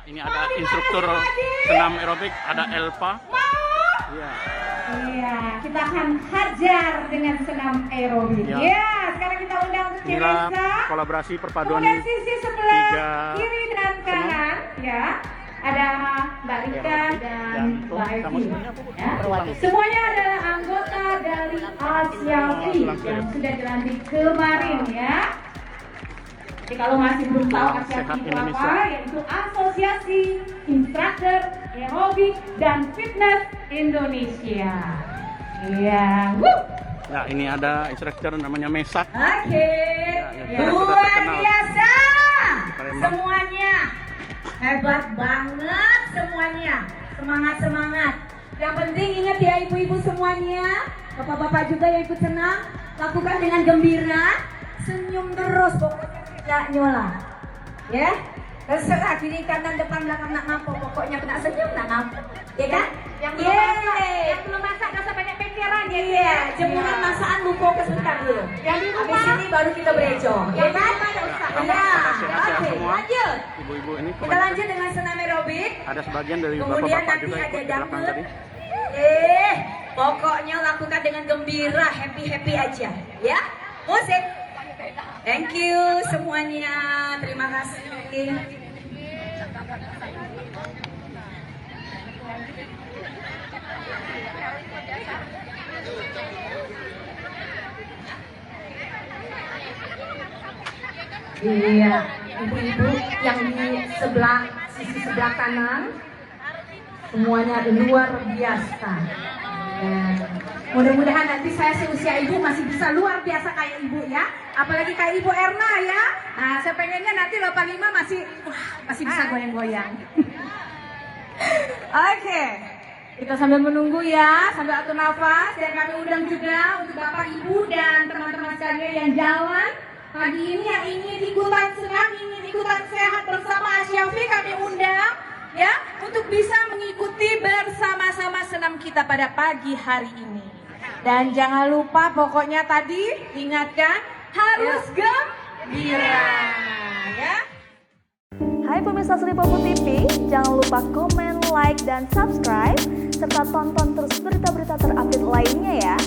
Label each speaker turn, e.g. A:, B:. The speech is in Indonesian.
A: Ini ada instruktur senam aerobik, ada Elva. Iya.
B: Iya, kita akan hajar dengan senam aerobik.
A: Ya.
B: Iya, sekarang kita undang untuk
A: Inilah
B: Cemesa.
A: kolaborasi perpaduan
B: Kemudian sisi sebelah
A: tiga
B: kiri dan kanan, ya. Ada Mbak Rika
A: aerobik,
B: dan
A: jantung,
B: Mbak
A: sama
B: Evi.
A: semuanya
B: Ya. Semuanya adalah anggota dari Asyafi yang sudah dilantik kemarin, ya. Jadi kalau masih belum tahu
A: Salam
B: Asyafi
A: Sehat
B: itu
A: Indonesia.
B: apa, yaitu Asosiasi Instruktur Aerobik dan Fitness Indonesia. Iya.
A: Ya, ini ada instruktur namanya Mesak.
B: Oke.
A: Ya, sudah
B: Luar
A: terkenal.
B: biasa.
A: Palembang.
B: Semuanya hebat banget semuanya. Semangat. Yang penting ingat ya ibu-ibu semuanya, bapak-bapak juga yang ikut senang, lakukan dengan gembira, senyum terus pokoknya tidak nyola. Ya. Terserah kiri kanan depan belakang nak ngapo, pokoknya kena senyum nak ngapo. Ya kan? Yang belum masak gak usah banyak pikiran ya. Iya, jemuran masakan lupa ke sebentar dulu. Yang di rumah habis ini baru kita berejo. Ya kan?
A: Ya, sehat ya
B: Oke,
A: semua.
B: lanjut.
A: Ibu-ibu ini
B: Kita lanjut dengan senam aerobik.
A: ada sebagian dari
B: Kemudian
A: bapak-bapak
B: nanti
A: juga
B: ada
A: ikut di belakang
B: dangdut.
A: tadi.
B: Pokoknya lakukan dengan gembira, happy aja, ya. Musik. Thank you semuanya. Terima kasih. Iya, ibu-ibu yang di sisi sebelah kanan semuanya luar biasa. Mudah-mudahan nanti saya seusia ibu masih bisa luar biasa kayak ibu ya. Apalagi kayak ibu Erna ya. Nah, saya pengennya nanti 85 masih bisa goyang-goyang. Oke. Kita sambil menunggu ya, sambil atur nafas, dan kami undang juga untuk Bapak Ibu dan teman-teman sekalian yang jalan pagi ini yang ingin ikutan senam, ingin ikutan sehat bersama Asyafi, kami undang ya untuk bisa mengikuti bersama-sama senam kita pada pagi hari ini. Dan jangan lupa pokoknya tadi ingatkan harus gembira ya.
C: Hai pemirsa Sri Popo TV, jangan lupa komen, like, dan subscribe serta tonton terus berita-berita terupdate lainnya ya.